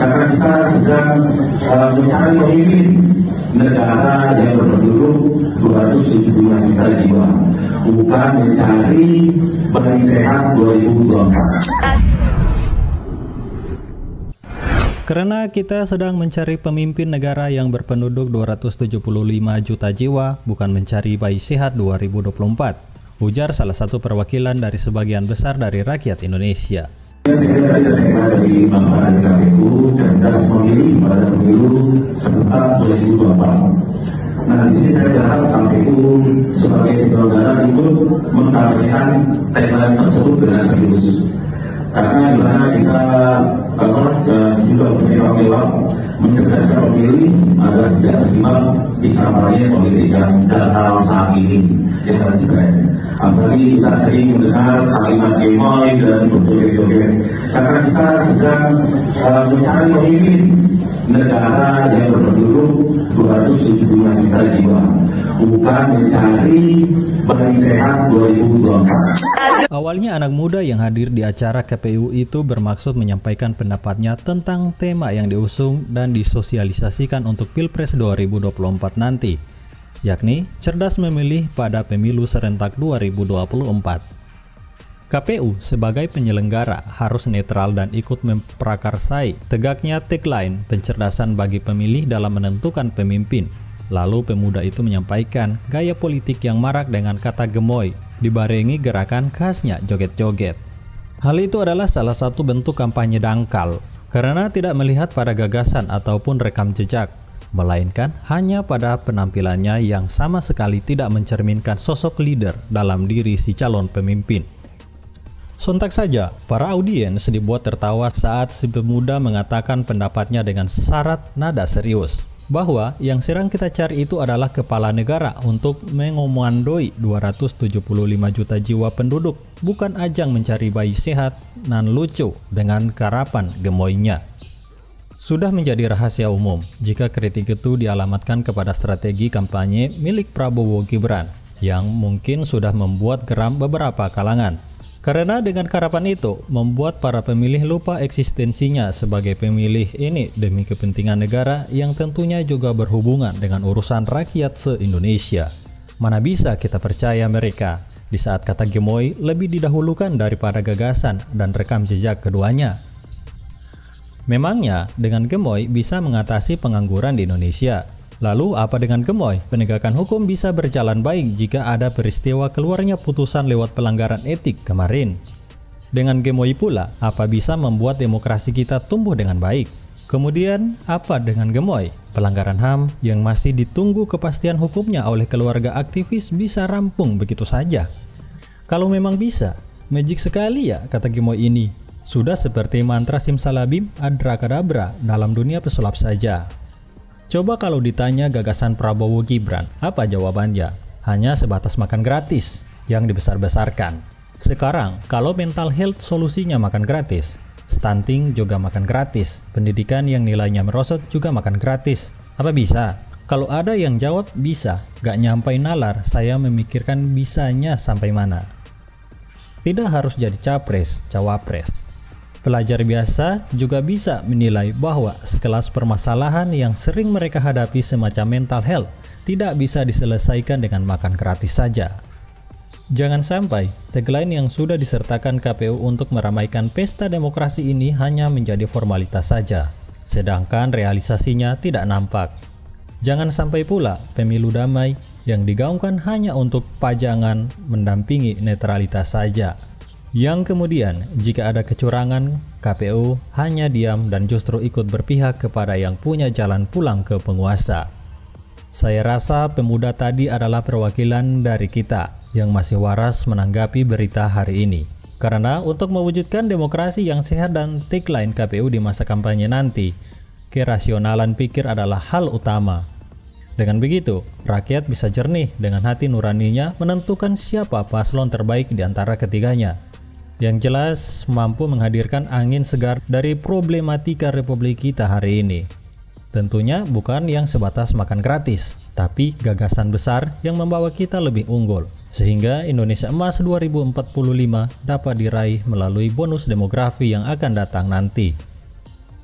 Karena kita sedang mencari pemimpin negara yang berpenduduk 275 juta jiwa, bukan mencari Bali Sehat 2024. Karena kita sedang mencari pemimpin negara yang berpenduduk 275 juta jiwa, bukan mencari bayi sehat 2024, ujar salah satu perwakilan dari sebagian besar dari rakyat Indonesia. Saya dari Bapak KPU cerdas memilih pada pemilu serentak 2024. Nah, di sini saya berharap KPU sebagai penyelenggara ikut mengkampanyekan tagline tersebut dengan serius. Karena di mana kita juga bertanggung mencerdaskan pemilih agar tidak terlibat di kampanye politik yang dangkal saat ini yang lagi tren. Apalagi kita sering mendengar kalimat gemoy dan berjoget-joget. Karena kita sedang mencari pemimpin negara yang berpenduduk 275 juta jiwa, bukan mencari Bali Sehat 2024. Awalnya anak muda yang hadir di acara KPU itu bermaksud menyampaikan pendapatnya tentang tema yang diusung dan disosialisasikan untuk Pilpres 2024 nanti, yakni cerdas memilih pada pemilu serentak 2024. KPU sebagai penyelenggara harus netral dan ikut memprakarsai tegaknya tagline pencerdasan bagi pemilih dalam menentukan pemimpin. Lalu pemuda itu menyampaikan gaya politik yang marak dengan kata gemoy, dibarengi gerakan khasnya joget-joget. Hal itu adalah salah satu bentuk kampanye dangkal, karena tidak melihat pada gagasan ataupun rekam jejak, melainkan hanya pada penampilannya yang sama sekali tidak mencerminkan sosok leader dalam diri si calon pemimpin. Sontak saja, para audiens dibuat tertawa saat si pemuda mengatakan pendapatnya dengan syarat nada serius, bahwa yang sedang kita cari itu adalah kepala negara untuk mengomandoi 275 juta jiwa penduduk, bukan ajang mencari bayi sehat nan lucu dengan karapan gemoynya. Sudah menjadi rahasia umum jika kritik itu dialamatkan kepada strategi kampanye milik Prabowo Gibran, yang mungkin sudah membuat geram beberapa kalangan. Karena dengan karapan itu, membuat para pemilih lupa eksistensinya sebagai pemilih ini demi kepentingan negara yang tentunya juga berhubungan dengan urusan rakyat se-Indonesia. Mana bisa kita percaya mereka di saat kata gemoy lebih didahulukan daripada gagasan dan rekam jejak keduanya. Memangnya dengan gemoy bisa mengatasi pengangguran di Indonesia? Lalu apa dengan gemoy? Penegakan hukum bisa berjalan baik jika ada peristiwa keluarnya putusan lewat pelanggaran etik kemarin. Dengan gemoy pula, apa bisa membuat demokrasi kita tumbuh dengan baik? Kemudian, apa dengan gemoy? Pelanggaran HAM yang masih ditunggu kepastian hukumnya oleh keluarga aktivis bisa rampung begitu saja. Kalau memang bisa, magic sekali ya kata gemoy ini. Sudah seperti mantra simsalabim adrakadabra dalam dunia pesulap saja. Coba kalau ditanya gagasan Prabowo Gibran, apa jawabannya? Hanya sebatas makan gratis yang dibesar-besarkan. Sekarang, kalau mental health solusinya makan gratis, stunting juga makan gratis, pendidikan yang nilainya merosot juga makan gratis. Apa bisa? Kalau ada yang jawab bisa, gak nyampai nalar, saya memikirkan bisanya sampai mana. Tidak harus jadi capres, cawapres. Pelajar biasa juga bisa menilai bahwa sekelas permasalahan yang sering mereka hadapi semacam mental health tidak bisa diselesaikan dengan makan gratis saja. Jangan sampai tagline yang sudah disertakan KPU untuk meramaikan pesta demokrasi ini hanya menjadi formalitas saja, sedangkan realisasinya tidak nampak. Jangan sampai pula pemilu damai yang digaungkan hanya untuk pajangan mendampingi netralitas saja, yang kemudian jika ada kecurangan, KPU hanya diam dan justru ikut berpihak kepada yang punya jalan pulang ke penguasa. Saya rasa pemuda tadi adalah perwakilan dari kita yang masih waras menanggapi berita hari ini. Karena untuk mewujudkan demokrasi yang sehat dan tagline KPU di masa kampanye nanti, kerasionalan pikir adalah hal utama. Dengan begitu, rakyat bisa jernih dengan hati nuraninya menentukan siapa paslon terbaik di antara ketiganya, yang jelas mampu menghadirkan angin segar dari problematika Republik kita hari ini. Tentunya bukan yang sebatas makan gratis, tapi gagasan besar yang membawa kita lebih unggul, sehingga Indonesia Emas 2045 dapat diraih melalui bonus demografi yang akan datang nanti.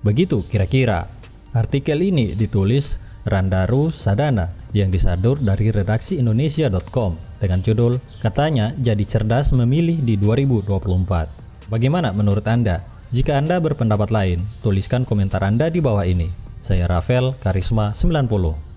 Begitu kira-kira. Artikel ini ditulis Randaru Sadana yang disadur dari redaksi Indonesia.com dengan judul "Katanya Jadi Cerdas Memilih di 2024". Bagaimana menurut Anda? Jika Anda berpendapat lain, tuliskan komentar Anda di bawah ini. Saya Rafael Karisma 90.